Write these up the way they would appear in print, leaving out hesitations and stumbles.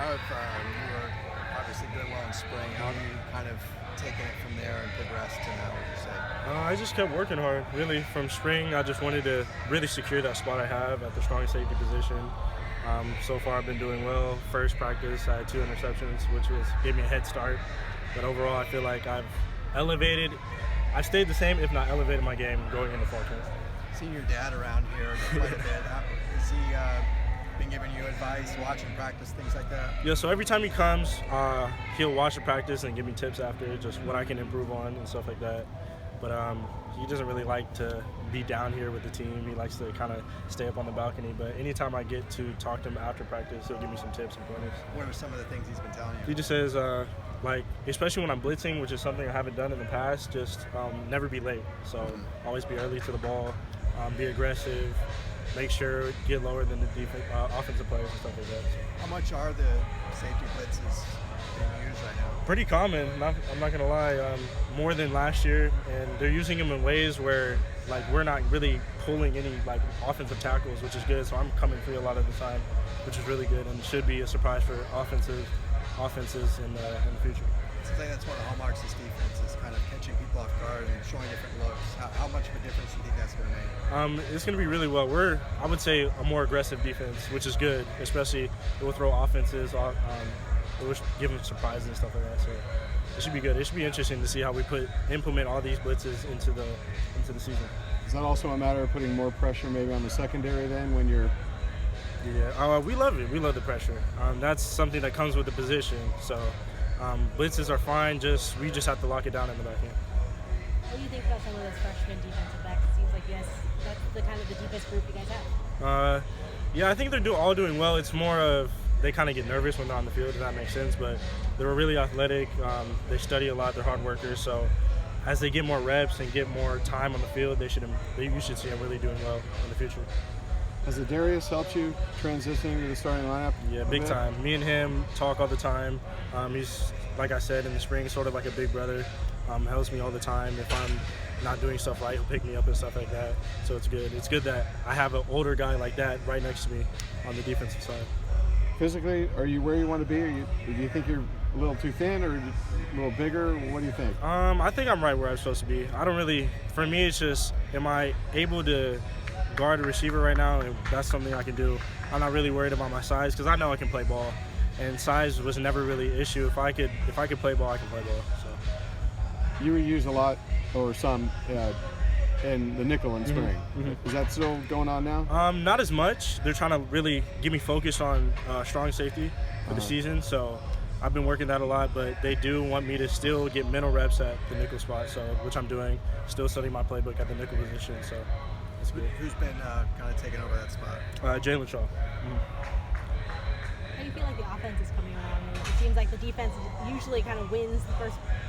How have you were obviously doing well in spring? How have you kind of taken it from there and progressed to now? Would you say? I just kept working hard. Really, from spring, I just wanted to really secure that spot I have at the strong safety position. So far, I've been doing well. First practice, I had 2 interceptions, which gave me a head start. But overall, I feel like I've elevated. I stayed the same, if not elevated my game going into fall camp. Seeing your dad around here quite a bit, has he been giving you advice, watching practice, things like that? Yeah, so every time he comes, he'll watch the practice and give me tips after, just what I can improve on and stuff like that. But he doesn't really like to be down here with the team. He likes to kind of stay up on the balcony. But anytime I get to talk to him after practice, he'll give me some tips and pointers. What are some of the things he's been telling you? He just says, like, especially when I'm blitzing, which is something I haven't done in the past, just never be late. So always be early to the ball, be aggressive, make sure get lower than the offensive players and stuff like that. How much are the safety blitzes being used right now? Pretty common. I'm not gonna lie, more than last year, and they're using them in ways where like we're not really pulling any like offensive tackles, which is good. So I'm coming free a lot of the time, which is really good and should be a surprise for offenses in the future. I think that's one of the hallmarks of this defense is kind of catching people off guard and showing different looks. How much of a difference do you think that's going to make? It's going to be really well. I would say, a more aggressive defense, which is good, especially it will throw offenses, it will give them surprises and stuff like that. So it should be good. It should be interesting to see how we implement all these blitzes into the season. Is that also a matter of putting more pressure maybe on the secondary then when you're? Yeah, we love it. We love the pressure. That's something that comes with the position. So blitzes are fine. We just have to lock it down in the back end. What do you think about some of those freshman defensive backs? It seems like that's the kind of the deepest group you guys have. Yeah, I think they're all doing well. It's more of they kind of get nervous when they're on the field, if that makes sense. But they're really athletic. They study a lot. They're hard workers. So as they get more reps and get more time on the field, you should see them really doing well in the future. Has Darius helped you transitioning to the starting lineup? Yeah, big time. Me and him talk all the time. He's, like I said, in the spring, sort of like a big brother. Helps me all the time. If I'm not doing stuff right, he'll pick me up and stuff like that. So it's good. It's good that I have an older guy like that right next to me on the defensive side. Physically, are you where you want to be? Do you think you're a little too thin or a little bigger? What do you think? I think I'm right where I'm supposed to be. For me, it's just, am I able to guard a receiver right now? And that's something I can do. I'm not really worried about my size because I know I can play ball. And size was never really an issue. If I could play ball, I can play ball. So. You were used a lot, or some, in the nickel in spring. Is that still going on now? Not as much. They're trying to really get me focused on strong safety for the season. So I've been working that a lot, but they do want me to still get mental reps at the nickel spot, so which I'm doing. Still studying my playbook at the nickel position. So it's good. Who's been kind of taking over that spot? Jalen Shaw. How do you feel like the offense is coming around? It seems like the defense usually kind of wins the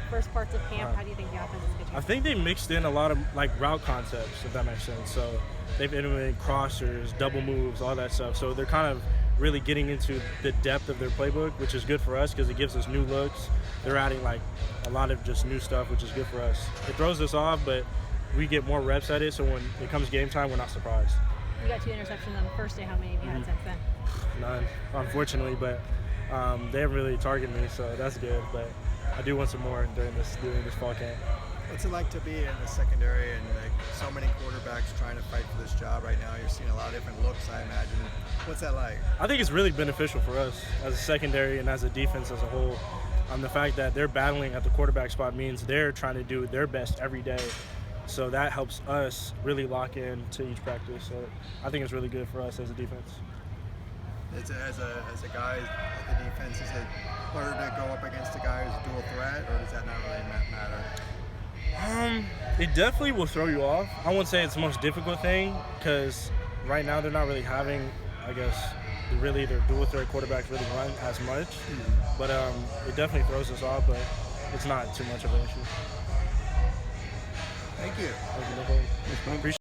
first parts of camp. How do you think the offense is going? I think they mixed in a lot of like route concepts, if that makes sense. So they've implemented crossers, double moves, all that stuff. So they're kind of really getting into the depth of their playbook, which is good for us because it gives us new looks. They're adding like a lot of just new stuff, which is good for us. It throws us off, but we get more reps at it, so when it comes game time, we're not surprised. You got 2 interceptions on the first day. How many have you had since then? None, unfortunately, but they haven't really targeted me, so that's good. But I do want some more during this fall camp. What's it like to be in the secondary and like so many quarterbacks trying to fight for this job right now? You're seeing a lot of different looks, I imagine. What's that like? I think it's really beneficial for us as a secondary and as a defense as a whole. The fact that they're battling at the quarterback spot means they're trying to do their best every day. So that helps us really lock in to each practice. So I think it's really good for us as a defense. As a guy at the defense, is it harder to go up against a guy who's a dual threat, or does that not really matter? It definitely will throw you off. I won't say it's the most difficult thing because right now they're not really having, I guess, their dual threat quarterbacks really run as much. But it definitely throws us off, but it's not too much of an issue. Thank you. Thank you. No problem. Appreciate it.